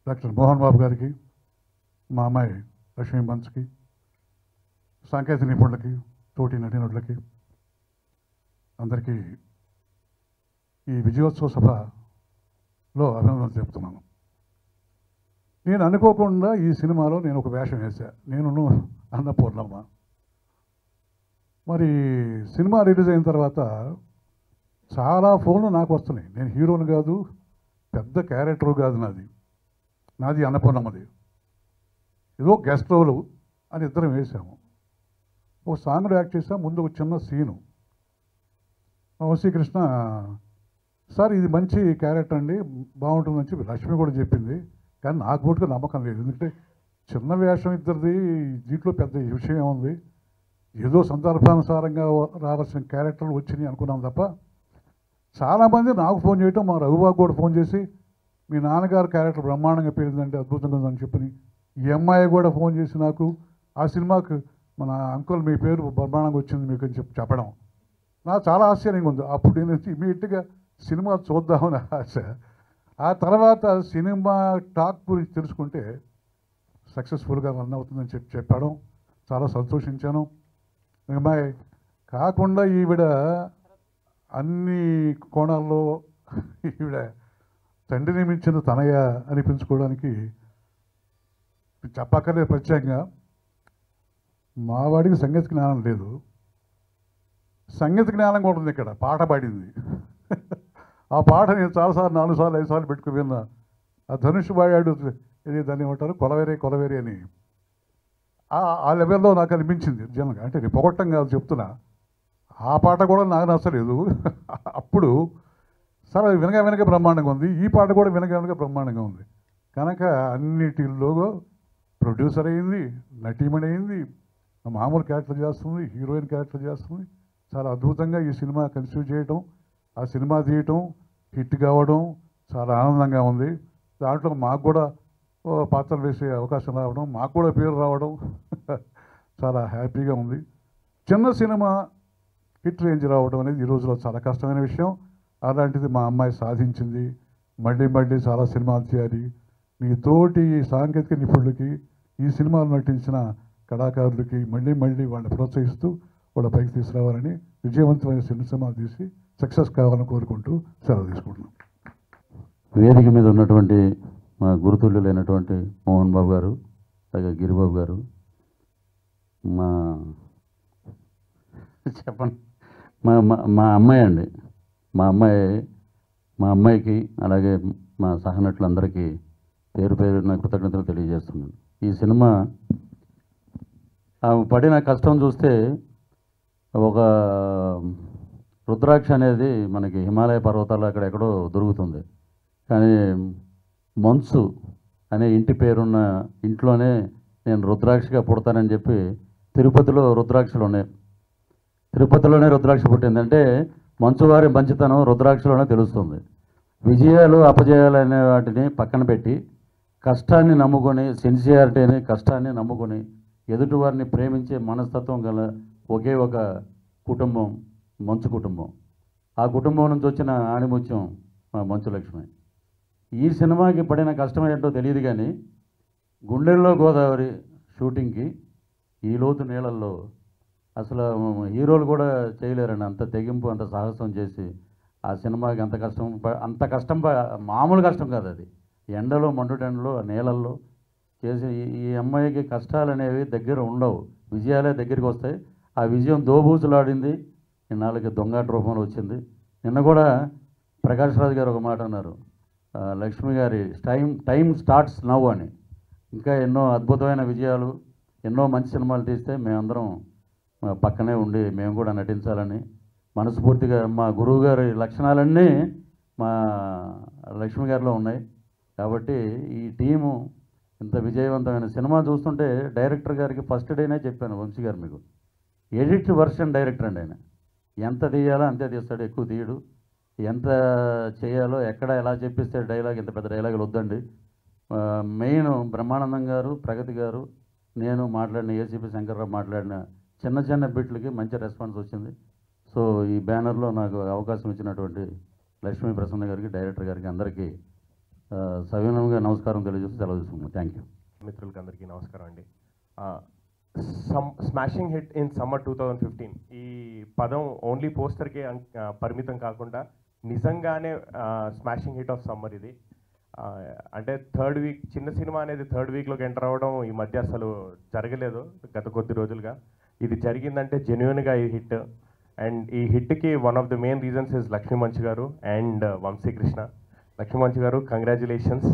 Doctor Mohan Babu గారికి, మా అమ్మాయి లక్ష్మీ మంత్స్కి, సాంకేతిక నిపుణులకి, తోటి నటీనటులకి అందరికీ ఈ విజయోత్సవ సభలో అభినందనలు చెప్తున్నాను. నేను అనుకోకుండా ఈ సినిమాలో నేను ఒక వేషం వేశా. నేను అన్నపూర్ణమ్మ. మరి సినిమా రిలీజ్ అయిన తర్వాత చాలా ఫోన్లు నాకు వస్తున్నాయి. నేను హీరోని కాదు, పెద్ద క్యారెక్టర్ కాదు, నాది అన్నపూర్ణమ్మది. ఏదో గెస్ట్ రోలు అని ఇద్దరం వేసాము. ఒక సాంగ్లో యాక్ట్ చేసాం. ముందు ఒక చిన్న సీను. వంశీకృష్ణ సార్ ఇది మంచి క్యారెక్టర్ అండి, బాగుంటుందని చెప్పి లక్ష్మి కూడా చెప్పింది. కానీ నాకు కూడా నమ్మకం లేదు. ఎందుకంటే చిన్న వేషం ఇద్దరిది, దీంట్లో పెద్ద విషయం ఉంది, ఏదో సందర్భానుసారంగా రావాల్సిన క్యారెక్టర్లు వచ్చినాయి అనుకున్నాం తప్ప. చాలామంది నాకు ఫోన్ చేయటం, మా రఘుబాబు కూడా ఫోన్ చేసి మీ నాన్నగారు క్యారెక్టర్ బ్రహ్మాండంగా పేరిందంటే అద్భుతంగా ఉందని చెప్పని, ఈ అమ్మాయి కూడా ఫోన్ చేసి నాకు ఆ సినిమాకు మన అంకుల్ మీ పేరు బ్రహ్మాండంగా వచ్చింది మీకు అని చెప్పడం నాకు చాలా ఆశ్చర్యంగా ఉంది. అప్పుడు నేను ఇమీడియట్గా సినిమా చూద్దామని ఆశ. ఆ తర్వాత సినిమా టాక్ గురించి తెలుసుకుంటే సక్సెస్ఫుల్గా రన్ అవుతుందని చెప్పడం చాలా సంతోషించాను. అమ్మాయి కాకుండా ఈవిడ అన్ని కోణాల్లో ఈవిడ తండ్రిని మించిన తనయ అనిపించుకోవడానికి చెప్పక్కర్లేదు. ప్రత్యేకంగా మా వాడికి సంగీత జ్ఞానం లేదు, సంగీత జ్ఞానం కూడా ఉంది. ఇక్కడ పాట పాడింది. ఆ పాట నేను చాలాసార్లు 4 సార్లు 5 సార్లు పెట్టుకుని విన్నా. ఆ ధనుష్ పాడాడు, ఇది దాన్ని ఏమంటారు, కొలవేరే అని. ఆ లెవెల్లో నాకు అనిపించింది జనంగా. అంటే నేను పొగట్టం కాదు చెప్తున్నా. ఆ పాట కూడా నాకు నచ్చలేదు. అప్పుడు సరే వినగా బ్రహ్మాండంగా ఉంది, ఈ పాట కూడా వినగా బ్రహ్మాండంగా ఉంది. కనుక అన్నిటిలో ప్రొడ్యూసర్ అయింది, నటీమణి అయింది, మామూలు క్యారెక్టర్ చేస్తుంది, హీరోయిన్ క్యారెక్టర్ చేస్తుంది. చాలా అద్భుతంగా ఈ సినిమా కన్సీవ్ చేయడం, ఆ సినిమా తీయటం, హిట్ కావడం చాలా ఆనందంగా ఉంది. దాంట్లో మాకు కూడా పాత్రలు వేసే అవకాశం రావడం, మాకు కూడా పేరు రావడం చాలా హ్యాపీగా ఉంది. చిన్న సినిమా హిట్ రేంజ్ రావడం అనేది ఈ రోజులో చాలా కష్టమైన విషయం. అలాంటిది మా అమ్మాయి సాధించింది. మళ్ళీ చాలా సినిమాలు చేయాలి. మీ తోటి సాంకేతిక నిపుణులకి, ఈ సినిమాలో నటించిన కళాకారులకి మళ్ళీ వాళ్ళని ప్రోత్సహిస్తూ వాళ్ళ పైకి తీసుకురావాలని, విజయవంతమైన సినిమాలు తీసి సక్సెస్ కావాలని కోరుకుంటూ సెలవు తీసుకుంటున్నాం. వేదిక మీద ఉన్నటువంటి మా గురుతుల్యులైనటువంటి మోహన్ బాబు గారు, అలాగే గిరిబాబు గారు, చెప్పండి, మా అమ్మాయి అండి. మా అమ్మాయికి అలాగే మా సహనటులందరికీ పేరు నా కృతజ్ఞతలు తెలియజేస్తున్నాను. ఈ సినిమా పడిన కష్టం చూస్తే ఒక రుద్రాక్ష అనేది మనకి హిమాలయ పర్వతాలు అక్కడెక్కడో దొరుకుతుంది. కానీ మంచు అనే ఇంటి పేరున్న ఇంట్లోనే నేను రుద్రాక్షగా పుడతానని చెప్పి తిరుపతిలో రుద్రాక్షలు ఉన్నాయి. తిరుపతిలోనే రుద్రాక్ష పుట్టిందంటే మంచువారి మంచితనం రుద్రాక్షలోనే తెలుస్తుంది. విజయాలు అపజయాలు అనే వాటిని పక్కన పెట్టి కష్టాన్ని నమ్ముకొని, సిన్సియారిటీని, కష్టాన్ని నమ్ముకొని ఎదుటివారిని ప్రేమించే మనస్తత్వం గల ఒకే ఒక కుటుంబం మంచు కుటుంబం. ఆ కుటుంబం నుంచి వచ్చిన ఆణిముత్యం మా మంచు లక్ష్మి. ఈ సినిమాకి పడిన కష్టం ఏంటో తెలియదు కానీ గుండెల్లో గోదావరి షూటింగ్కి ఈ లోతు నీళ్ళల్లో అసలు హీరోలు కూడా చేయలేరండి. అంత తెగింపు, అంత సాహసం చేసి ఆ సినిమాకి అంత కష్టం మామూలు కష్టం కాదు అది. ఎండలో మండుటెండలో నీళ్ళల్లో చేసి ఈ అమ్మాయికి కష్టాలు అనేవి దగ్గర ఉండవు, విజయాలే దగ్గరికి వస్తాయి. ఆ విజయం దోబూచులాడింది, ఇన్నాళ్ళకి దొంగాట రూపంలో వచ్చింది. నిన్న కూడా ప్రకాష్ రాజ్ గారు ఒక మాట అన్నారు, లక్ష్మి గారి టైం స్టార్ట్స్ నవ్ అని. ఇంకా ఎన్నో అద్భుతమైన విజయాలు, ఎన్నో మంచి సినిమాలు తీస్తే మేమందరం పక్కనే ఉండి మేము కూడా నటించాలని మనస్ఫూర్తిగా, మా గురువు గారి లక్షణాలన్నీ మా లక్ష్మి గారిలో ఉన్నాయి. కాబట్టి ఈ టీము ఇంత విజయవంతమైన సినిమా చూస్తుంటే డైరెక్టర్ గారికి ఫస్ట్ డేనే చెప్పాను, వంశీ గారు మీకు ఎడిట్ వర్షన్ డైరెక్టర్ అండి ఆయన. ఎంత తీయాలో అంతే తీస్తాడు, ఎక్కువ తీయడు. ఎంత చేయాలో ఎక్కడ ఎలా చెప్పిస్తే డైలాగ్, ఇంత పెద్ద డైలాగులు వద్దండి. మెయిన్ బ్రహ్మానందం గారు, ప్రగతి గారు, నేను మాట్లాడిన ఏసీపీ శంకర్రావు మాట్లాడిన చిన్న బిట్లకి మంచి రెస్పాన్స్ వచ్చింది. సో ఈ బ్యానర్లో నాకు అవకాశం ఇచ్చినటువంటి లక్ష్మీ ప్రసన్న గారికి, డైరెక్టర్ గారికి అందరికీ సవినయంగా నమస్కారం తెలియజేస్తూ సెలవు తీసుకున్నాను. Thank you. మిత్రులకి అందరికీ నమస్కారం అండి. స్మాషింగ్ హిట్ ఇన్ సమ్మర్ 2015 ఈ పదం ఓన్లీ పోస్టర్కే పరిమితం కాకుండా నిజంగానే స్మాషింగ్ హిట్ ఆఫ్ సమ్మర్ ఇది. అంటే థర్డ్ వీక్, చిన్న సినిమా అనేది థర్డ్ వీక్లోకి ఎంటర్ అవ్వడం ఈ మధ్య అసలు జరగలేదు గత కొద్ది రోజులుగా. ఇది జరిగిందంటే జెన్యున్గా ఈ హిట్. అండ్ ఈ హిట్కి one of the main reasons is Lakshmi Manchu garu and Vamsikrishna. Lakshmi Manchu గారు కంగ్రాచులేషన్స్.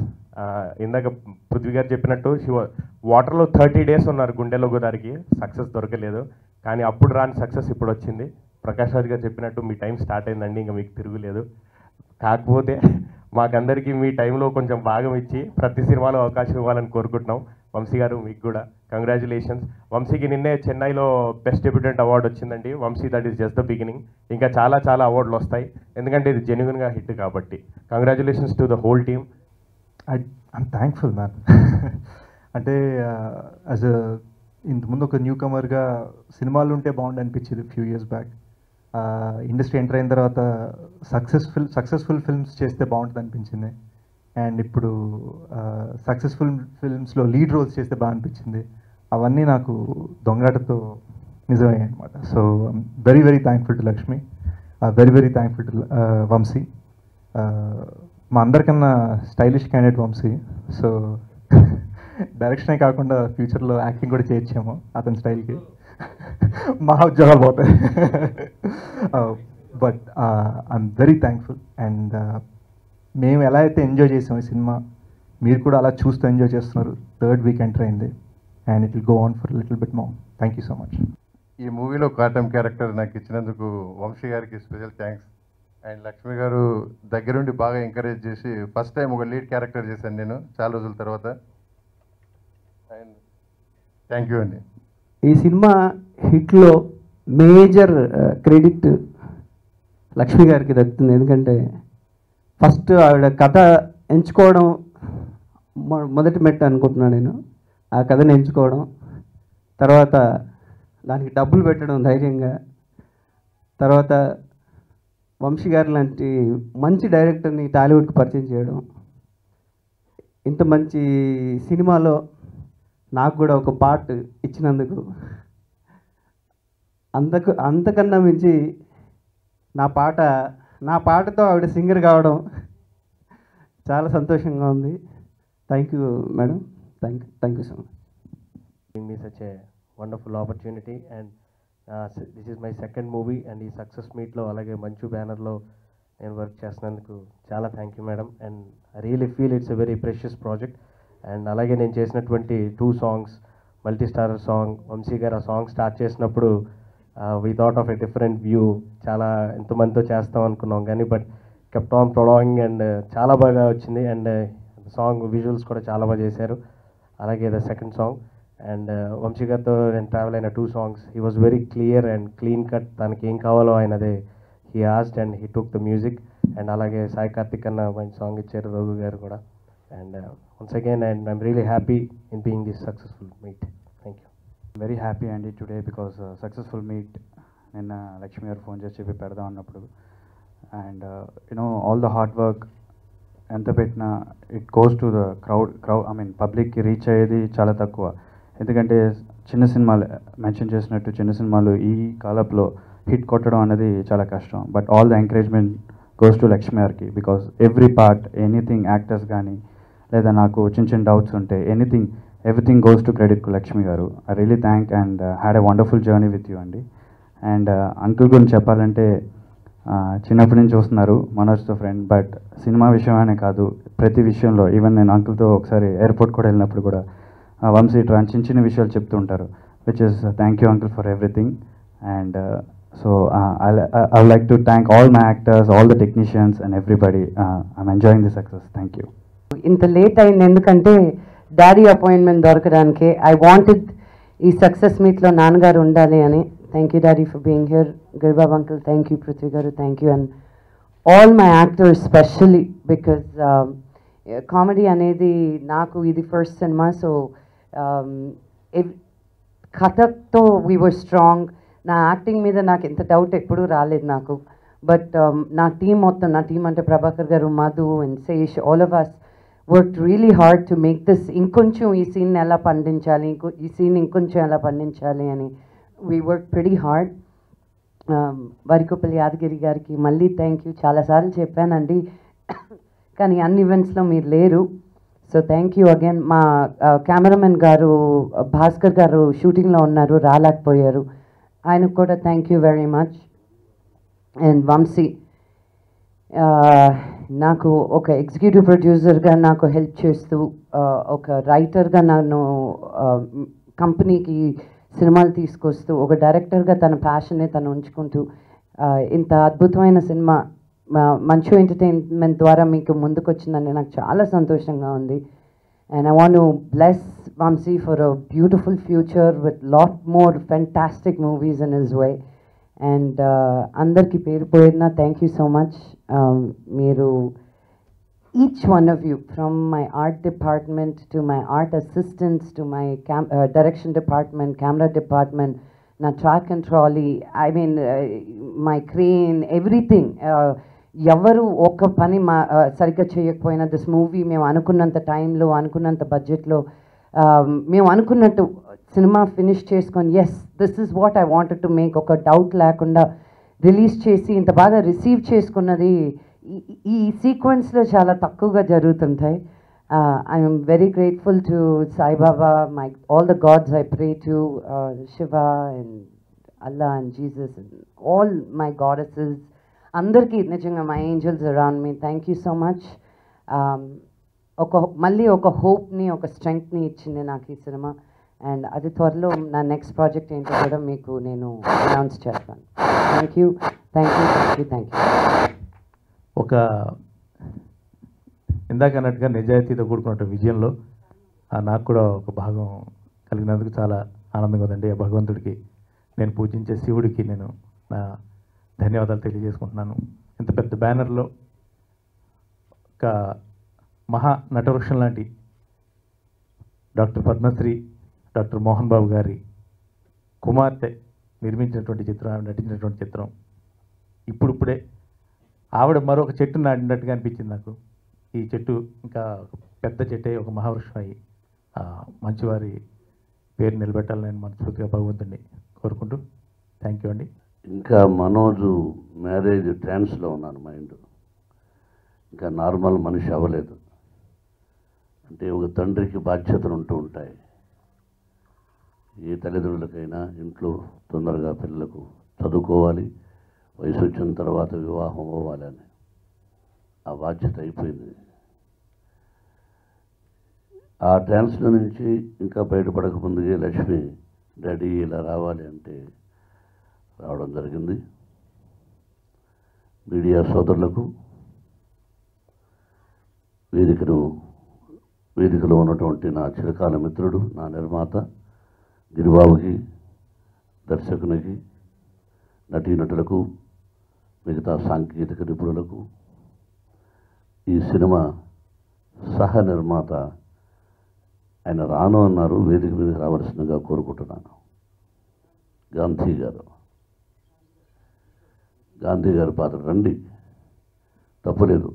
ఇందాక పృథ్వీ గారు చెప్పినట్టు వాటర్లో 30 days ఉన్నారు గుండెలో గోదారికి, సక్సెస్ దొరకలేదు. కానీ అప్పుడు రాని సక్సెస్ ఇప్పుడు వచ్చింది. ప్రకాష్ రాజ్ గారు చెప్పినట్టు మీ టైం స్టార్ట్ అయిందండి, ఇంకా మీకు తిరుగులేదు. కాకపోతే మాకందరికీ మీ టైంలో కొంచెం భాగం ఇచ్చి ప్రతి సినిమాలో అవకాశం ఇవ్వాలని కోరుకుంటున్నాం. వంశీ గారు మీకు కూడా కంగ్రాచులేషన్స్. వంశీకి నిన్నే చెన్నైలో బెస్ట్ డెబ్యూటెంట్ అవార్డు వచ్చింది Vamshi. That is just the beginning. ఇంకా చాలా చాలా అవార్డులు వస్తాయి, ఎందుకంటే ఇది జెన్యున్గా హిట్ కాబట్టి. Congratulations to the whole team. I'm thankful man. అంటే యాజ్ ఇంతకుముందు ఒక న్యూ కమర్గా సినిమాలు ఉంటే బాగుండు అనిపించేది few years back. Industry enter అయిన తర్వాత సక్సెస్ఫుల్ ఫిల్మ్స్ చేస్తే బాగుంటుంది అనిపించింది. అండ్ ఇప్పుడు సక్సెస్ఫుల్ ఫిల్మ్స్లో లీడ్ రోల్స్ చేస్తే బాగా అనిపించింది. అవన్నీ నాకు దొంగాటతో నిజమయ్యాయి అనమాట. So very very thankful to Lakshmi, very very thankful to Vamshi. మా అందరికన్నా స్టైలిష్ క్యాండిడేట్ వంశీ. సో డైరెక్షనే కాకుండా ఫ్యూచర్లో యాక్టింగ్ కూడా చేయొచ్చేమో అతని స్టైల్కి. మా ఉద్యోగాలు పోతాయి. But I'm very thankful. And మేము ఎలా అయితే ఎంజాయ్ చేసాం ఈ సినిమా, మీరు కూడా అలా చూస్తూ ఎంజాయ్ చేస్తున్నారు. థర్డ్ వీక్ ఎంటర్ అయింది and it will go on for little bit more. Thank you so much. ఈ మూవీలో కాటం క్యారెక్టర్ నాకు ఇచ్చినందుకు వంశీ గారికి స్పెషల్ థ్యాంక్స్. అండ్ లక్ష్మి గారు దగ్గరుండి బాగా ఎంకరేజ్ చేసి ఫస్ట్ టైం ఒక లీడ్ క్యారెక్టర్ చేశాను నేను చాలా రోజుల తర్వాత. అండ్ థ్యాంక్ యూ అండి. ఈ సినిమా హిట్లో మేజర్ క్రెడిట్ లక్ష్మి గారికి దక్కుతుంది. ఎందుకంటే ఫస్ట్ ఆవిడ కథ ఎంచుకోవడం మొదటి మెట్టు అనుకుంటున్నాను నేను. ఆ కథను ఎంచుకోవడం, తర్వాత దానికి డబ్బులు పెట్టడం ధైర్యంగా, తర్వాత వంశీ గారు లాంటి మంచి డైరెక్టర్ని టాలీవుడ్కి పరిచయం చేయడం, ఇంత మంచి సినిమాలో నాకు కూడా ఒక పార్ట్ ఇచ్చినందుకు, అంతకన్నా మించి నా పాటతో ఆవిడ సింగర్ కావడం చాలా సంతోషంగా ఉంది. Thank you madam. Thank you so much. Me such a wonderful opportunity and this is my second movie and ఈ సక్సెస్ మీట్లో అలాగే మంచు బ్యానర్లో నేను వర్క్ చేసినందుకు చాలా thank you madam. And I really feel it's a very precious project. And అలాగే నేను చేసినటువంటి 2 songs, multi starrer song, Vamshi garu ఆ సాంగ్ స్టార్ట్ చేసినప్పుడు we thought of a different view. చాలా ఎంతమందితో చేస్తాం అనుకున్నాం కానీ but kept on prolonging and చాలా బాగా వచ్చింది. అండ్ సాంగ్ విజువల్స్ కూడా చాలా బాగా చేశారు. అలాగే the second song and Vamshi గారితో నేను ట్రావెల్ అయిన 2 songs, he was very clear and clean cut. తనకి ఏం కావాలో ఆయన అదే he asked and he took the music. And అలాగే సాయి కార్తిక్ అన్న మంచి సాంగ్ ఇచ్చారు, రఘు గారు కూడా. And once again and I'm really happy in being this successful meet. Thank you. Very happy అండి టుడే బికాస్ సక్సెస్ఫుల్ మీట్. నిన్న లక్ష్మి గారు ఫోన్ చేసి చెప్పి పెడదాం అన్నప్పుడు and you know all the hard work ఎంత పెట్టినా it goes to the crowd I mean పబ్లిక్కి రీచ్ అయ్యేది చాలా తక్కువ. ఎందుకంటే చిన్న సినిమాలు మెన్షన్ చేసినట్టు చిన్న సినిమాలు ఈ కాలంలో హిట్ కొట్టడం అనేది చాలా కష్టం. But all the encouragement goes to Lakshmi గారికి because every part anything actors కానీ లేదా నాకు చిన్న చిన్న డౌట్స్ ఉంటే everything goes to credit to Lakshmi garu. I really thank and had a wonderful journey with you అండి. అండ్ అంకుల్ గురించి చెప్పాలంటే చిన్నప్పటి నుంచి చూస్తున్నారు మనోజ్తో ఫ్రెండ్. బట్ సినిమా విషయమనే కాదు ప్రతి విషయంలో ఈవెన్ నేను అంకుల్తో ఒకసారి ఎయిర్పోర్ట్ కూడా వెళ్ళినప్పుడు కూడా వంశీ ఇట్లా చిన్న చిన్న విషయాలు చెప్తూ ఉంటారు. Which is thank you uncle for everything. And so I would like to thank all my actors, all the technicians and everybody. I'm enjoying the success. Thank you. ఇంత లేట్ అయింది ఎందుకంటే డాడీ అపాయింట్మెంట్ దొరకడానికి. I wanted ఈ success మీట్లో నాన్నగారు ఉండాలి అని. Thank you daddy for being here. Giribabu uncle thank you, Prithvi garu thank you, and all my actors specially because comedy అనేది నాకు ఇది ఫస్ట్ సినిమా. సో కథతో వీ వర్ స్ట్రాంగ్. నా యాక్టింగ్ మీద నాకు ఎంత డౌట్ ఎప్పుడూ రాలేదు నాకు. బట్ నా టీం మొత్తం, నా టీం అంటే Prabhakar garu, Madhu and Sesh, all of us worked really hard to make this ఇంకొంచెం ఈ సీన్ ఎలా పండించాలి, ఈ సీన్ ఇంకొంచెం ఎలా పండించాలి అని we work pretty hard. Varikoppalli Yadagiri గారికి మళ్ళీ థ్యాంక్ యూ. చాలాసార్లు చెప్పానండి కానీ అన్ని ఈవెంట్స్లో మీరు లేరు. So thank you again. మా కెమెరామెన్ గారు భాస్కర్ గారు షూటింగ్లో ఉన్నారు, రాలేకపోయారు. ఆయనకు కూడా thank you very much. And Vamshi నాకు ఒక ఎగ్జిక్యూటివ్ ప్రొడ్యూసర్గా నాకు హెల్ప్ చేస్తూ, ఒక రైటర్గా నన్ను కంపెనీకి సినిమాలు తీసుకొస్తూ, ఒక డైరెక్టర్గా తన ప్యాషన్ని తను ఉంచుకుంటూ ఇంత అద్భుతమైన సినిమా మంచు ఎంటర్టైన్మెంట్ ద్వారా మీకు ముందుకు వచ్చిందని నాకు చాలా సంతోషంగా ఉంది. And I want to bless Vamshi for a beautiful future with lot more fantastic movies in his way. And అందరికీ పేరు పేరున థ్యాంక్ యూ సో మచ్. మీరు each one of you, from my art department to my art assistants to my direction department, camera department, na track and trolley, I mean my crane, everything. ఎవరు ఒక్క పని సరిగ్గా చేయకపోయినా this movie మేము అనుకున్నంత టైంలో అనుకున్నంత బడ్జెట్లో మేము అనుకున్నట్టు సినిమా ఫినిష్ చేసుకొని as this is what I wanted to make ఒక డౌట్ లేకుండా రిలీజ్ చేసి ఇంత బాగా రిసీవ్ చేసుకున్నది ఈ సీక్వెన్స్లో చాలా తక్కువగా జరుగుతుంటాయి. I'm very grateful to Saibaba, my all the gods I pray to, Shiva and Allah and Jesus and all my goddesses, అందరికీ నిజంగా my angels around me. Thank you so much. మళ్ళీ ఒక హోప్ని ఒక స్ట్రెంగ్త్ని ఇచ్చింది నాకు ఈ సినిమా. అండ్ అది త్వరలో నా నెక్స్ట్ ప్రాజెక్ట్ ఏంటో కూడా మీకు నేను అనౌన్స్ చేస్తాను. Thank you, thank you, thank you, thank you. ఒక ఇందాక అన్నట్టుగా నిజాయితీతో కూడుకున్న విజయంలో నాకు కూడా ఒక భాగం కలిగినందుకు చాలా ఆనందంగా ఉందండి. ఆ భగవంతుడికి, నేను పూజించే శివుడికి నేను నా ధన్యవాదాలు తెలియజేసుకుంటున్నాను. ఇంత పెద్ద బ్యానర్లో ఒక మహా నటవృక్షం లాంటి డాక్టర్ పద్మశ్రీ డాక్టర్ మోహన్ బాబు గారి కుమార్తె నిర్మించినటువంటి చిత్రం, నటించినటువంటి చిత్రం. ఇప్పుడిప్పుడే ఆవిడ మరొక చెట్టు నాటినట్టుగా అనిపించింది నాకు. ఈ చెట్టు ఇంకా పెద్ద చెట్టే ఒక మహావృక్షం అయ్యి మంచివారి పేరు నిలబెట్టాలని నేను మనస్ఫూర్తిగా భగవంతుడిని కోరుకుంటూ థ్యాంక్ యూ అండి. ఇంకా మనోజు మ్యారేజ్ ట్రాన్స్లో ఉన్నాను, మైండ్ ఇంకా నార్మల్ మనిషి అవ్వలేదు. అంటే ఒక తండ్రికి బాధ్యతలు ఉంటూ ఉంటాయి. ఏ తల్లిదండ్రులకైనా ఇంట్లో తొందరగా పిల్లలకు చదువుకోవాలి, వయసు వచ్చిన తర్వాత వివాహం అవ్వాలని ఆ బాధ్యత అయిపోయింది. ఆ ట్రాన్స్లో నుంచి ఇంకా బయటపడక ముందుగా లక్ష్మి డాడీ ఇలా రావాలి అంటే రావడం జరిగింది. మీడియా సోదరులకు, వేదికలో ఉన్నటువంటి నా చిరకాల మిత్రుడు, నా నిర్మాత గిరిబాబుకి, దర్శకునికి, నటీనటులకు, మిగతా సాంకేతిక నిపుణులకు, ఈ సినిమా సహ నిర్మాత ఆయన రాను అన్నారు, వేదిక మీదకి రావాల్సిందిగా కోరుకుంటున్నాను. గాంధీ గారి పాత్ర రండి, తప్పలేదు.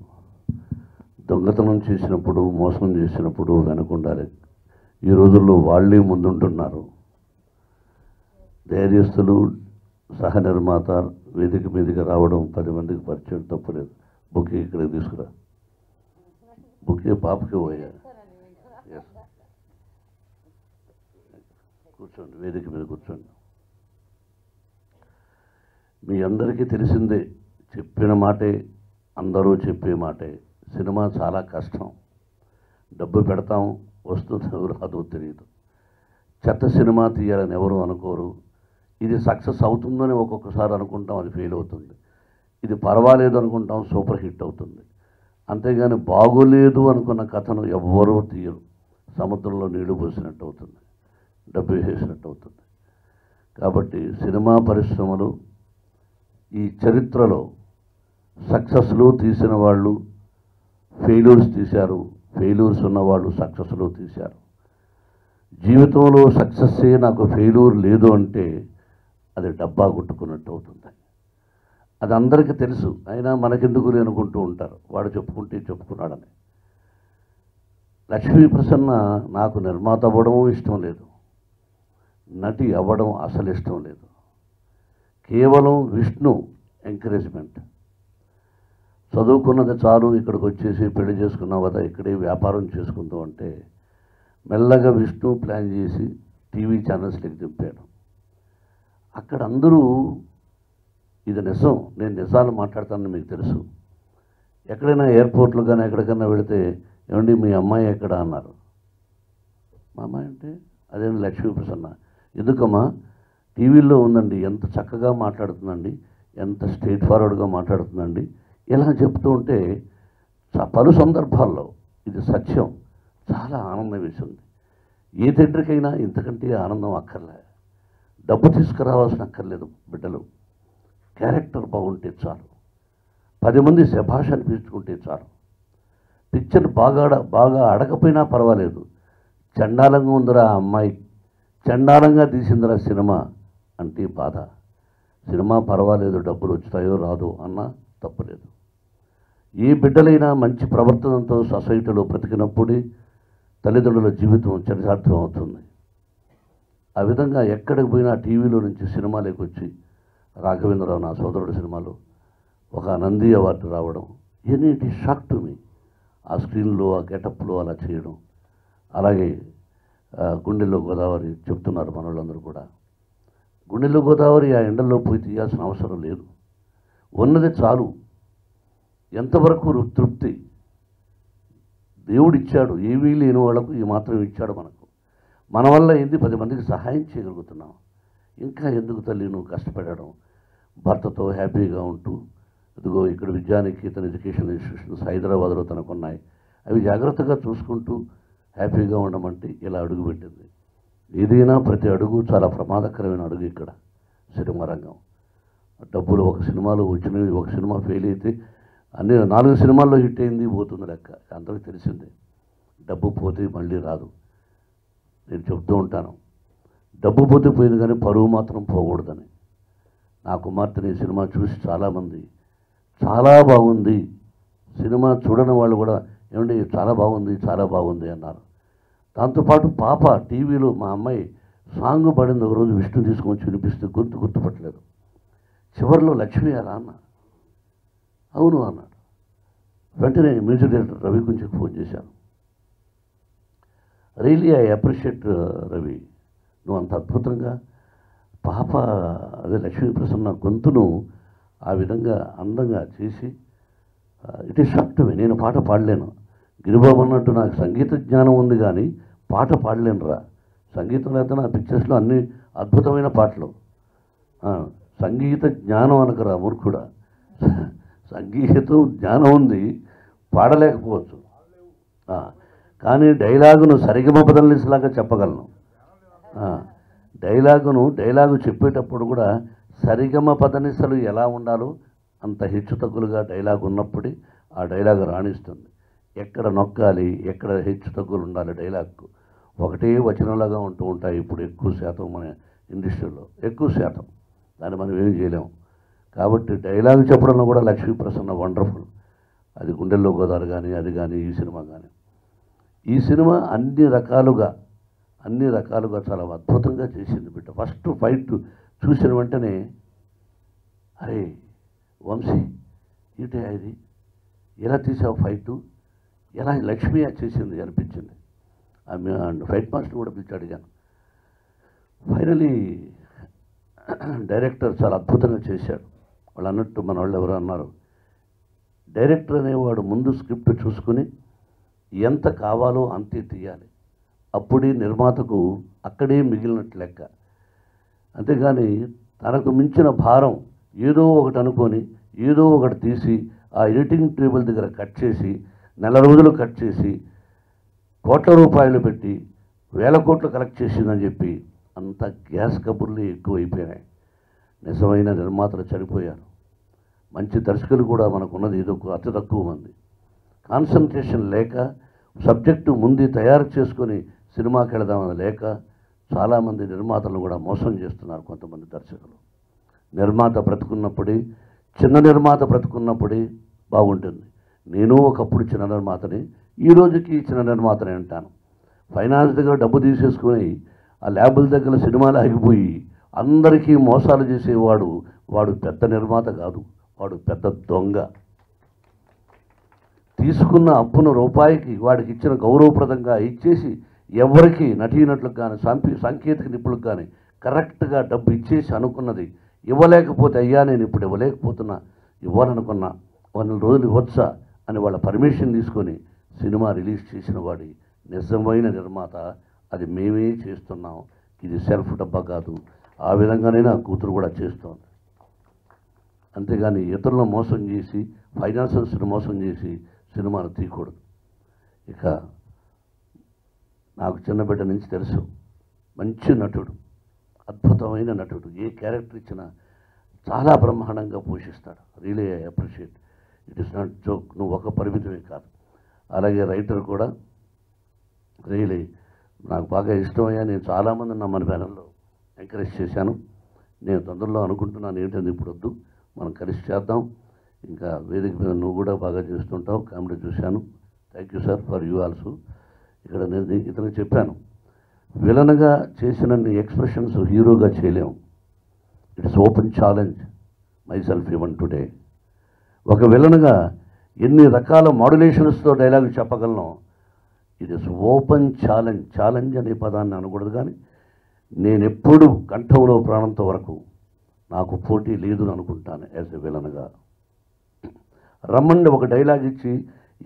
దొంగతనం చేసినప్పుడు, మోసం చేసినప్పుడు వెనకుండాలి. ఈ రోజుల్లో వాళ్ళే ముందుంటున్నారు. ధైర్యస్తులు, సహ నిర్మాత వేదిక మీదకి రావడం, 10 మందికి పరిచయం, తప్పలేదు. బుకే ఇక్కడికి తీసుకురా, బుకే పాపకి పోయా. కూర్చోండి, వేదిక మీద కూర్చోండి. మీ అందరికీ తెలిసిందే, చెప్పిన మాటే, అందరూ చెప్పే మాటే, సినిమా చాలా కష్టం. డబ్బు పెడతాం, వస్తుందో రాదో తెలియదు. చెత్త సినిమా తీయాలని ఎవరు అనుకోరు. ఇది సక్సెస్ అవుతుందని ఒక్కొక్కసారి అనుకుంటాం, అది ఫెయిల్ అవుతుంది. ఇది పర్వాలేదు అనుకుంటాం, సూపర్ హిట్ అవుతుంది. అంతేగాని బాగోలేదు అనుకున్న కథను ఎవ్వరూ తీయరు. సముద్రంలో నీళ్లు పోసినట్టు అవుతుంది, డబ్బు వేసేసినట్టు అవుతుంది. కాబట్టి సినిమా పరిశ్రమలు ఈ చరిత్రలో సక్సెస్లు తీసిన వాళ్ళు ఫెయిల్యూర్స్ తీశారు, ఫెయిల్యూర్స్ ఉన్నవాళ్ళు సక్సెస్లు తీశారు. జీవితంలో సక్సెస్సే నాకు ఫెయిల్యూర్ లేదు అంటే అది డబ్బా కొట్టుకున్నట్టు అవుతుంది. అది అందరికీ తెలుసు, అయినా మనకెందుకు అనుకుంటూ ఉంటారు, వాడు చెప్పుకుంటే చెప్పుకున్నాడని. లక్ష్మీ ప్రసన్న నాకు నిర్మాత అవ్వడం ఇష్టం లేదు, నటి అవ్వడం అసలు ఇష్టం లేదు. కేవలం విష్ణు ఎంకరేజ్మెంట్. చదువుకున్నది చాలు, ఇక్కడికి వచ్చేసి పెళ్లి చేసుకున్నావు కదా, ఇక్కడే వ్యాపారం చేసుకుందాం అంటే మెల్లగా విష్ణు ప్లాన్ చేసి టీవీ ఛానల్స్లోకి దింపాడు. అక్కడ అందరూ ఇది నిజం, నేను నిజాలు మాట్లాడతానని మీకు తెలుసు. ఎక్కడైనా ఎయిర్పోర్ట్లో కానీ ఎక్కడికైనా వెళితే ఏమండి మీ అమ్మాయి ఎక్కడ అన్నారు. మా అమ్మాయి అంటే అదేంటి లక్ష్మీ ప్రసన్న. ఎందుకమ్మా? టీవీలో ఉందండి, ఎంత చక్కగా మాట్లాడుతుందండి, ఎంత స్ట్రైట్ ఫార్వర్డ్గా మాట్లాడుతుందండి, ఇలా చెప్తూ ఉంటే పలు సందర్భాల్లో ఇది సత్యం, చాలా ఆనందం వేసింది. ఏ తండ్రికైనా ఇంతకంటే ఆనందం అక్కర్లే. డబ్బు తీసుకురావాల్సిన అక్కర్లేదు. బిడ్డలు క్యారెక్టర్ బాగుంటే చాలు, 10 మంది శభాష్ అనిపించుకుంటే చాలు. పిక్చర్ బాగా అడగపోయినా పర్వాలేదు, చండాలంగా ఉందిరా అమ్మాయి, చండాలంగా తీసిందిరా సినిమా అంటే బాధ. సినిమా పర్వాలేదు, డబ్బులు వచ్చుతాయో రాదో అన్నా తప్పులేదు. ఏ బిడ్డలైనా మంచి ప్రవర్తనతో సొసైటీలో బ్రతికినప్పుడే తల్లిదండ్రుల జీవితం చరితార్థం అవుతుంది. ఆ విధంగా ఎక్కడికి పోయినా టీవీలో నుంచి సినిమాలోకి వచ్చి రాఘవేంద్రరావు నా సోదరుడు సినిమాలో ఒక నంది అవార్డు రావడం, it is shock to me. ఆ స్క్రీన్లో ఆ గెటప్లో అలా చేయడం. అలాగే గుండెల్లో గోదావరి చెప్తున్నారు మన వాళ్ళందరూ కూడా. గుండెల్లో గోదావరి ఆ ఎండల్లో పోయి తీయాల్సిన అవసరం లేదు, ఉన్నది చాలు. ఎంతవరకు తృప్తి దేవుడిచ్చాడు, ఏమీ లేని వాళ్ళకు ఈ మాత్రం ఇచ్చాడు మనకు. మన వల్ల ఏంది 10 మందికి సహాయం చేయగలుగుతున్నాం. ఇంకా ఎందుకు తల్లి నువ్వు కష్టపడడం? భర్తతో హ్యాపీగా ఉంటూ ఇదిగో ఇక్కడ విద్యానికేతన్ ఎడ్యుకేషన్ ఇన్స్టిట్యూషన్స్ హైదరాబాద్లో తనకున్నాయి, అవి జాగ్రత్తగా చూసుకుంటూ హ్యాపీగా ఉండమంటే ఇలా అడుగుపెట్టింది. ఏదైనా ప్రతి అడుగు చాలా ప్రమాదకరమైన అడుగు ఇక్కడ సినిమా రంగం. డబ్బులు ఒక సినిమాలో వచ్చినవి, ఒక సినిమా ఫెయిల్ అయితే అన్ని 4 సినిమాల్లో హిట్ అయింది పోతుంది లెక్క, అందరికీ తెలిసిందే. డబ్బు పోతే మళ్ళీ రాదు. నేను చెప్తూ ఉంటాను, డబ్బు పోతే పోయింది కానీ పరువు మాత్రం పోకూడదని. నా కుమార్తెని సినిమా చూసి చాలామంది చాలా బాగుంది, సినిమా చూడని వాళ్ళు కూడా ఏమండి చాలా బాగుంది చాలా బాగుంది అన్నారు. దాంతోపాటు పాప టీవీలో మా అమ్మాయి సాంగ్ పడింది, ఒకరోజు విష్ణు తీసుకొని వినిపిస్తే గుర్తుపట్టలేదు. చివరిలో లక్ష్మి అలా అన్న, అవును అన్నాడు. వెంటనే మ్యూజిక్ డైరెక్టర్ రవి గురించి ఫోన్ చేశాను. రియలీ ఐ అప్రిషియేట్ రవి, నువ్వు అంత అద్భుతంగా పాప అదే లక్ష్మీ ప్రసన్న గొంతును ఆ విధంగా అందంగా చేసి it is shock to me. నేను పాట పాడలేను, గిరిబాబు అన్నట్టు నాకు సంగీత జ్ఞానం ఉంది కానీ పాట పాడలేను రా. సంగీతం అయితే నా పిక్చర్స్లో అన్ని అద్భుతమైన పాటలు. సంగీత జ్ఞానం అనకరా మూర్ఖుడా, సంగీతం జ్ఞానం ఉంది, పాడలేకపోవచ్చు. కానీ డైలాగును సరిగమ బదలిసలాగా చెప్పగలను. డైలాగు చెప్పేటప్పుడు కూడా సరిగమ పదనిసలు ఎలా ఉండాలో అంత హెచ్చుతగ్గులుగా డైలాగ్ ఉన్నప్పుడే ఆ డైలాగ్ రాణిస్తుంది. ఎక్కడ నొక్కాలి, ఎక్కడ హెచ్చుతగ్గులు ఉండాలి డైలాగ్కు. ఒకటే వచనంలాగా ఉంటూ ఉంటాయి ఇప్పుడు ఎక్కువ శాతం మన ఇండస్ట్రీలో, ఎక్కువ శాతం. దాన్ని మనం ఏం చేయలేము. కాబట్టి డైలాగ్ చెప్పడంలో కూడా లక్ష్మీ ప్రసన్న వండర్ఫుల్. అది గుండెల్లో గోదావరి కానీ అది కానీ ఈ సినిమా కానీ. ఈ సినిమా అన్ని రకాలుగా చాలా అద్భుతంగా చేసింది బిడ్డ. ఫస్ట్ ఫైట్ చూసిన వెంటనే అరే వంశీ ఇటే ఇది ఎలా తీసావు ఫైటు, ఎలా లక్ష్మి చేసింది అనిపించింది. ఆమె ఫైట్ మాస్టర్ కూడా పిలిచి అడిగాను. ఫైనలీ డైరెక్టర్ చాలా అద్భుతంగా చేశాడు. వాళ్ళు అన్నట్టు మన వాళ్ళు ఎవరు అన్నారు, డైరెక్టర్ అనేవాడు ముందు స్క్రిప్ట్ చూసుకుని ఎంత కావాలో అంతే తీయాలి, అప్పుడే నిర్మాతకు అక్కడే మిగిలినట్టు లెక్క. అంతేగాని తనకు మించిన భారం ఏదో ఒకటి అనుకొని ఏదో ఒకటి తీసి ఆ ఎడిటింగ్ టేబుల్ దగ్గర కట్ చేసి 4 రోజులు కట్ చేసి కోట్ల రూపాయలు పెట్టి 1000 కోట్లు కలెక్ట్ చేసిందని చెప్పి అంత గ్యాస్ కబుర్లు ఎక్కువైపోయినాయి. నిజమైన నిర్మాతలు చనిపోయారు. మంచి దర్శకులు కూడా మనకున్నది ఏదో అతి తక్కువ మంది. కాన్సన్ట్రేషన్ లేక సబ్జెక్టు ముందు తయారు చేసుకొని సినిమాకి వెళదామని లేక చాలామంది నిర్మాతలు కూడా మోసం చేస్తున్నారు కొంతమంది దర్శకులు. నిర్మాత బ్రతుకున్నప్పుడే, చిన్న నిర్మాత బ్రతుకున్నప్పుడే బాగుంటుంది. నేను ఒకప్పుడు చిన్న నిర్మాతని, ఈ రోజుకి ఇచ్చిన నిర్మాత నేను అంటాను. ఫైనాన్స్ దగ్గర డబ్బు తీసేసుకొని ఆ ల్యాబుల దగ్గర సినిమాలు ఆగిపోయి అందరికీ మోసాలు చేసేవాడు వాడు పెద్ద నిర్మాత కాదు, వాడు పెద్ద దొంగ. తీసుకున్న అప్పును రూపాయికి వాడికి ఇచ్చిన గౌరవప్రదంగా ఇచ్చేసి ఎవరికి నటీనటులకు కానీ సాంకేతిక నిపుణులకు కానీ కరెక్ట్గా డబ్బు ఇచ్చేసి అనుకున్నది ఇవ్వలేకపోతే, అయ్యా నేను ఇప్పుడు ఇవ్వలేకపోతున్నా, ఇవ్వాలనుకున్నా 1 రోజులు ఇవ్వచ్చా అని వాళ్ళ పర్మిషన్ తీసుకొని సినిమా రిలీజ్ చేసిన వాడి నిజమైన నిర్మాత. అది మేమే చేస్తున్నాం, ఇది సెల్ఫ్ డబ్బా కాదు. ఆ విధంగానే నా కూతురు కూడా చేస్తోంది. అంతేగాని ఇతరులను మోసం చేసి ఫైనాన్సర్స్ని మోసం చేసి సినిమాను తీయకూడదు. ఇక నాకు చిన్న బిడ్డ నుంచి తెలుసు, మంచి నటుడు, అద్భుతమైన నటుడు. ఏ క్యారెక్టర్ ఇచ్చినా చాలా బ్రహ్మాండంగా పోషిస్తాడు. Really I appreciate. It is not joke. నువ్వు ఒక పరిమితమే కాదు. అలాగే రైటర్ కూడా రియలీ నాకు బాగా ఇష్టమయ్యా. నేను చాలామంది నా మన ప్యానల్లో ఎంకరేజ్ చేశాను. నేను తొందరలో అనుకుంటున్నాను ఏంటంటే ఇప్పుడు వద్దు, మనం కలిసి చేద్దాం. ఇంకా వేదిక మీద నువ్వు కూడా బాగా చేస్తుంటావు, కామెడీ చూశాను. Thank you sir for you also. ఇక్కడ నేను ఇతను చెప్పాను, విలన్గా చేసిన ఎక్స్ప్రెషన్స్ హీరోగా చేయలేము. It's open challenge my self even today. ఒక విలన్గా ఎన్ని రకాల మాడ్యులేషన్స్తో డైలాగ్ చెప్పగలను. It is open challenge. Challenge అనే పదాన్ని అనకూడదు, కానీ నేను ఎప్పుడు కంఠంలో ప్రాణంతో వరకు నాకు పోటీ లేదు అని అనుకుంటాను యాజ్ ఎ విలన్గా. రమ్మండి ఒక డైలాగ్ ఇచ్చి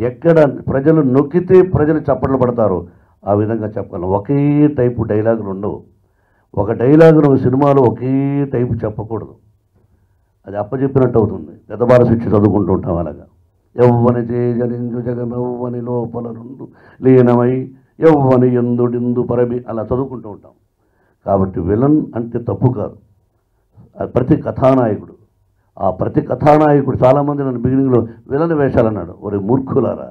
ఎక్కడ ప్రజలు నొక్కితే ప్రజలు చప్పట్లు పడతారో ఆ విధంగా చెప్పగలను. ఒకే టైపు డైలాగులు ఉండవు. ఒక డైలాగును సినిమాలో ఒకే టైపు చెప్పకూడదు, అది అప్పచెప్పినట్టు అవుతుంది. పెద్దబాల శిక్ష చదువుకుంటూ ఉంటాం. అలాగా ఎవ్వని చేజనించు జగమెవ్వని లోపల నుండు లీనమై ఎవ్వని ఎందుడిందు పరమి అలా చదువుకుంటూ ఉంటాం. కాబట్టి విలన్ అంటే తప్పు కాదు, ప్రతి కథానాయకుడు. ఆ ప్రతి కథానాయకుడు చాలామంది నన్ను బిగినింగ్లో విలన్ వేషాలన్నాడు. ఒరే మూర్ఖులారా,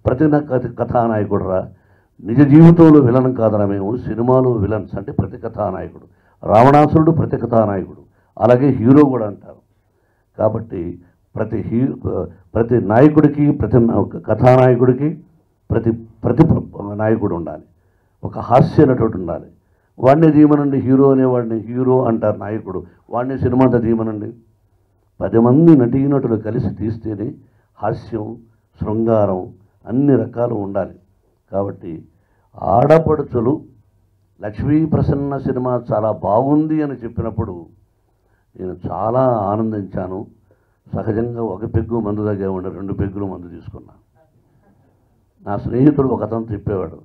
ప్రతి కథానాయకుడు రా, నిజ జీవితంలో విలన్ కాదరా మేము. సినిమాలో విలన్స్ అంటే ప్రతి కథానాయకుడు. రావణాసురుడు ప్రతి కథానాయకుడు, అలాగే హీరో కూడా అంటారు. కాబట్టి ప్రతి నాయకుడికి, ప్రతి కథానాయకుడికి ప్రతి నాయకుడు ఉండాలి. ఒక హాస్య నటుడు ఉండాలి. వాడిని తీయమనండి హీరో అనేవాడిని హీరో అంటారు నాయకుడు, వాడిని సినిమా అంతా తీయమనండి. 10 మంది నటీనటులు కలిసి తీస్తేనే హాస్యం, శృంగారం అన్ని రకాలు ఉండాలి. కాబట్టి ఆడపడుచులు లక్ష్మీ ప్రసన్న సినిమా చాలా బాగుంది అని చెప్పినప్పుడు నేను చాలా ఆనందించాను. సహజంగా ఒక పెగ్గు మందు దగ్గర ఉండే 2 పెగ్గులు మందు తీసుకున్నాను. నా స్నేహితుడు ఒక అతను చెప్పేవాడు,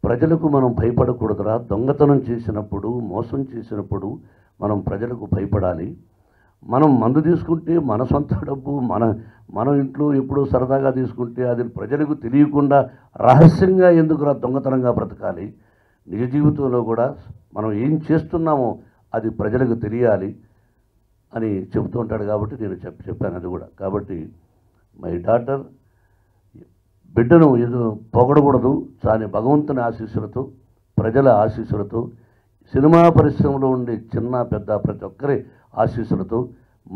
ప్రజలకు మనం భయపడకూడదురా, దొంగతనం చేసినప్పుడు మోసం చేసినప్పుడు మనం ప్రజలకు భయపడాలి. మనం మందు తీసుకుంటే మన సొంత డబ్బు మన ఇంట్లో ఎప్పుడూ సరదాగా తీసుకుంటే అది ప్రజలకు తెలియకుండా రహస్యంగా ఎందుకురా దొంగతనంగా బ్రతకాలి. నిజ జీవితంలో కూడా మనం ఏం చేస్తున్నామో అది ప్రజలకు తెలియాలి అని చెబుతూ ఉంటాడు. కాబట్టి నేను చెప్పాను అది కూడా. కాబట్టి మై డాటర్, బిడ్డను ఏదో పొగడకూడదు, కానీ భగవంతుని ఆశీస్సులతో, ప్రజల ఆశీస్సులతో, సినిమా పరిశ్రమలో ఉండే చిన్న పెద్ద ప్రతి ఒక్కరి ఆశీస్సులతో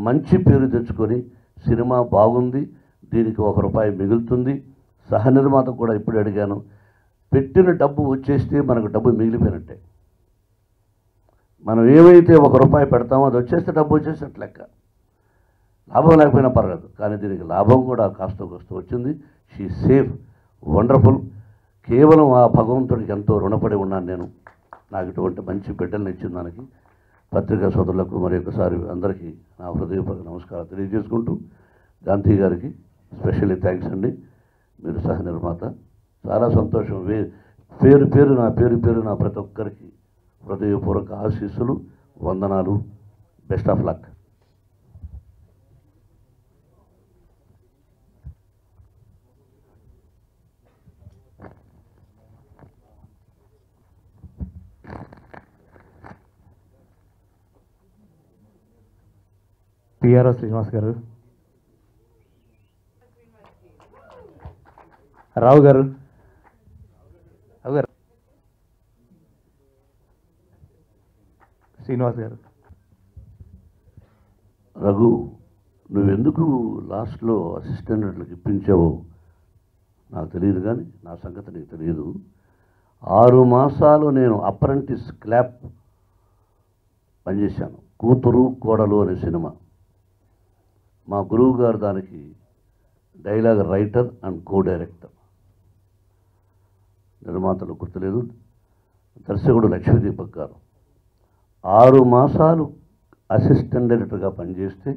మంచి పేరు తెచ్చుకొని సినిమా బాగుంది, దీనికి ₹1 మిగులుతుంది. సహనిర్మాత కూడా ఇప్పుడు అడిగాను, పెట్టిన డబ్బు వచ్చేస్తే మనకు డబ్బు మిగిలిపోయినట్టే. మనం ఏమైతే ₹1 పెడతామో అది వచ్చేస్తే డబ్బు వచ్చేసినట్టు లెక్క. లాభం లేకపోయినా పర్లేదు, కానీ దీనికి లాభం కూడా కాస్త వచ్చింది. She safe, wonderful. కేవలం ఆ భగవంతుడికి ఎంతో రుణపడి ఉన్నాను నేను, నాకు ఇటువంటి మంచి బిడ్డలను ఇచ్చిన దానికి. పత్రికా సోదరులకు మరొకసారి అందరికీ నా హృదయపూర్వక నమస్కారం తెలియజేసుకుంటూ, గాంధీ గారికి స్పెషల్లీ థ్యాంక్స్ అండి. మీరు సహ నిర్మాత, చాలా సంతోషం. పేరు నా ప్రతి ఒక్కరికి హృదయపూర్వక ఆశీస్సులు, వందనాలు. Best of luck. PRO Srinivas గారు, రావు గారు, శ్రీనివాస్ గారు. రఘు, నువ్వెందుకు లాస్ట్లో అసిస్టెంట్లకు ఇప్పించావో నాకు తెలియదు, కానీ నా సంగతి నీకు తెలియదు. 6 మాసాలు నేను అప్రెంటిస్ క్లాప్ పనిచేశాను. కూతురు కోడలు అనే సినిమా. మా గురువు గారు దానికి dialogue writer and co director. నిర్మాతలు గుర్తులేదు, దర్శకుడు లక్ష్మీదీపక్ గారు. 6 మాసాలు అసిస్టెంట్ డైరెక్టర్గా పనిచేస్తే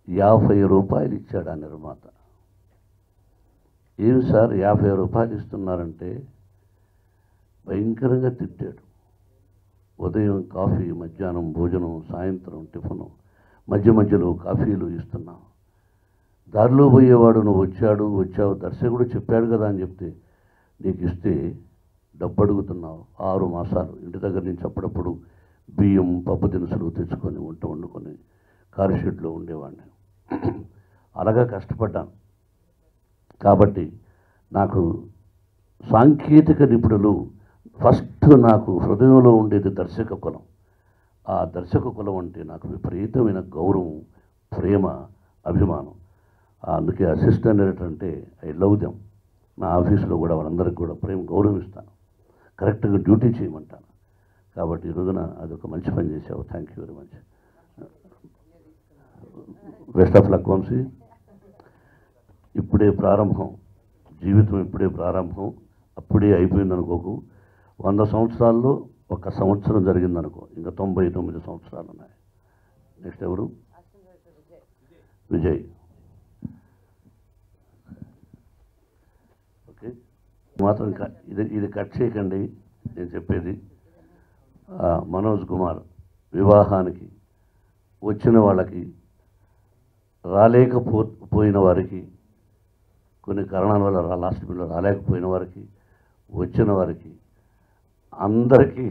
50 రూపాయలు ఇచ్చాడు ఆ నిర్మాత. ఏమి సార్ 50 రూపాయలు ఇస్తున్నారంటే భయంకరంగా తిట్టాడు. ఉదయం కాఫీ, మధ్యాహ్నం భోజనం, సాయంత్రం టిఫను, మధ్య మధ్యలో కాఫీలు ఇస్తున్నాం. దారిలో పోయేవాడు నువ్వు వచ్చావు దర్శకుడు చెప్పాడు కదా అని చెప్తే నీకు ఇస్తే డబ్బు అడుగుతున్నావు. 6 మాసాలు ఇంటి దగ్గర నుంచి అప్పుడప్పుడు బియ్యం, పప్పు దినుసులు తెచ్చుకొని వండుకొని కారు షెడ్లో ఉండేవాడిని. అలాగా కష్టపడ్డాను. కాబట్టి నాకు సాంకేతిక నిపుణులు ఫస్ట్ నాకు హృదయంలో ఉండేది దర్శక కులం. ఆ దర్శక కులం అంటే నాకు విపరీతమైన గౌరవం, ప్రేమ, అభిమానం. అందుకే అసిస్టెంట్ డైరెక్టర్ అంటే ఐ లవ్ దెమ్. నా ఆఫీసులో కూడా వాళ్ళందరికీ కూడా ప్రేమ, గౌరవం ఇస్తాను. కరెక్ట్గా డ్యూటీ చేయమంటాను. కాబట్టి ఈ రోజున అదొక మంచి పని చేసావు. Thank you very much. Best of luck Vamshi. ఇప్పుడే ప్రారంభం, జీవితం ఇప్పుడే ప్రారంభం. అప్పుడే అయిపోయింది అనుకోకు. 100 సంవత్సరాల్లో 1 సంవత్సరం జరిగిందనుకో, ఇంకా 99 సంవత్సరాలు ఉన్నాయి. నెక్స్ట్ ఎవరు? విజయ్. ఓకే, మాత్రం ఇది కట్ చేయకండి. నేను చెప్పేది మనోజ్ కుమార్ వివాహానికి వచ్చిన వాళ్ళకి, రాలేకపోయిన వారికి, కొన్ని కారణాల వల్ల లాస్ట్ మినిట్లో రాలేకపోయిన వారికి, వచ్చిన వారికి అందరికీ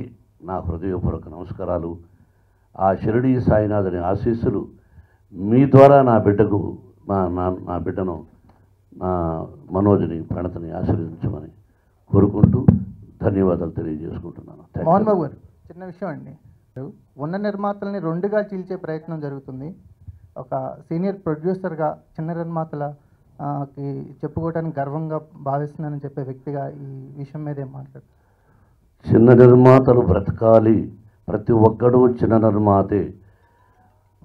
నా హృదయపూర్వక నమస్కారాలు. ఆ షిరిడీ సాయినాథుని ఆశీస్సులు మీ ద్వారా నా బిడ్డకు, నా బిడ్డను, నా మనోజ్ని, ప్రణతిని ఆశీర్వదించమని కోరుకుంటూ ధన్యవాదాలు తెలియజేసుకుంటున్నాను. మోహన్ బాబు గారు, చిన్న విషయం అండి. ఉన్న నిర్మాతల్ని 2గా చీల్చే ప్రయత్నం జరుగుతుంది. ఒక సీనియర్ ప్రొడ్యూసర్గా చిన్న నిర్మాతలకి చెప్పుకోవడానికి గర్వంగా భావిస్తున్నానని చెప్పే వ్యక్తిగా ఈ విషయం మీద ఏం మాట్లాడు? చిన్న నిర్మాతలు బ్రతకాలి. ప్రతి ఒక్కడూ చిన్న నిర్మాతే.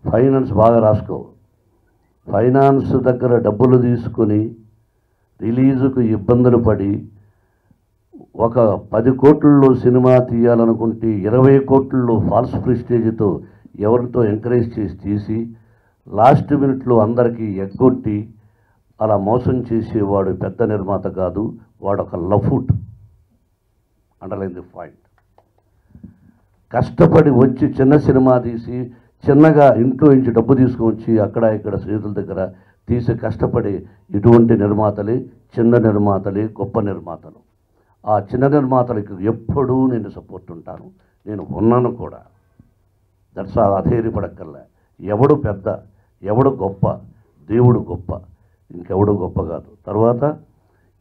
ఫైనాన్స్ బాగా రాసుకో. ఫైనాన్స్ దగ్గర డబ్బులు తీసుకొని రిలీజుకు ఇబ్బందులు పడి ఒక 10 కోట్లలో సినిమా తీయాలనుకుంటే 20 కోట్లలో ఫాల్స్ ప్రెస్టేజ్తో ఎవరితో ఎంకరేజ్ చేసి తీసి లాస్ట్ మినిట్లో అందరికీ ఎగ్గొట్టి అలా మోసం చేసేవాడు పెద్ద నిర్మాత కాదు, వాడు ఒక లఫుట్. Underline the point. కష్టపడి వచ్చి చిన్న సినిమా తీసి చిన్నగా ఇంట్లో నుంచి డబ్బు తీసుకొచ్చి అక్కడ ఇక్కడ స్నేహితుల దగ్గర తీసి కష్టపడి ఇటువంటి నిర్మాతలే చిన్న నిర్మాతలే గొప్ప నిర్మాతలు. ఆ చిన్న నిర్మాతలకు ఎప్పుడూ నేను సపోర్ట్ ఉంటాను. నేను ఉన్నాను కూడా. దట్స్ అధైర్యపడక్కర్లే. ఎవడు పెద్ద, ఎవడు గొప్ప, దేవుడు గొప్ప, ఇంకెవడు గొప్ప కాదు. తర్వాత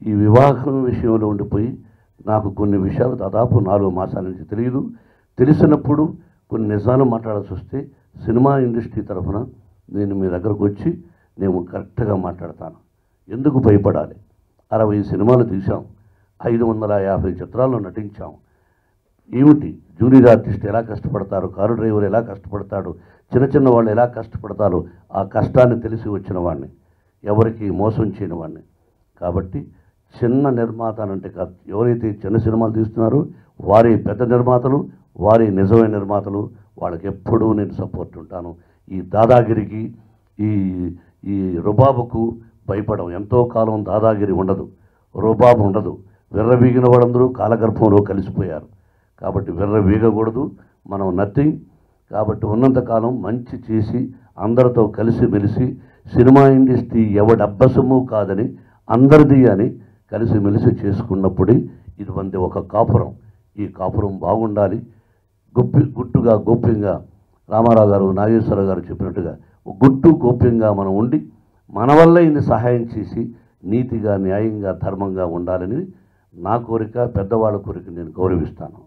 ఈ వివాహం విషయంలో ఉండిపోయి నాకు కొన్ని విషయాలు దాదాపు 4 మాసాల నుంచి తెలియదు. తెలిసినప్పుడు కొన్ని నిజాలు మాట్లాడాల్సి వస్తే సినిమా ఇండస్ట్రీ తరఫున నేను మీ దగ్గరకు వచ్చి నేను కరెక్ట్గా మాట్లాడతాను. ఎందుకు భయపడాలి? 60 సినిమాలు తీసాం, 550 చిత్రాల్లో నటించాం. ఏమిటి జూనియర్ ఆర్టిస్ట్ ఎలా కష్టపడతారు, కారు డ్రైవర్ ఎలా కష్టపడతాడు, చిన్న వాళ్ళు ఎలా కష్టపడతారో ఆ కష్టాన్ని తెలిసి వచ్చిన వాడిని, ఎవరికి మోసం చేయని వాడిని. కాబట్టి చిన్న నిర్మాత అంటే కాదు, ఎవరైతే చిన్న సినిమాలు తీస్తున్నారో వారి పెద్ద నిర్మాతలు, వారి నిజమైన నిర్మాతలు, వాళ్ళకి ఎప్పుడూ నేను సపోర్ట్ ఉంటాను. ఈ దాదాగిరికి, ఈ రుబాబుకు భయపడం. ఎంతో కాలం దాదాగిరి ఉండదు, రుబాబు ఉండదు. విర్రవీగిన వాళ్ళందరూ కాలగర్భంలో కలిసిపోయారు. కాబట్టి విర్రవీగకూడదు, మనం నథింగ్. కాబట్టి ఉన్నంతకాలం మంచి చేసి అందరితో కలిసిమెలిసి సినిమా ఇండస్ట్రీ ఎవడబ్బసము కాదని అందరిది అని కలిసిమెలిసి చేసుకున్నప్పుడే ఇది వంది ఒక కాపురం. ఈ కాపురం బాగుండాలి. గుట్టుగా గోప్యంగా రామారావు గారు, నాగేశ్వరరావు గారు చెప్పినట్టుగా గుట్టు గోప్యంగా మనం ఉండి మన వల్ల ఇది సహాయం చేసి నీతిగా, న్యాయంగా, ధర్మంగా ఉండాలని నా కోరిక, పెద్దవాళ్ళ కోరిక నేను గౌరవిస్తాను.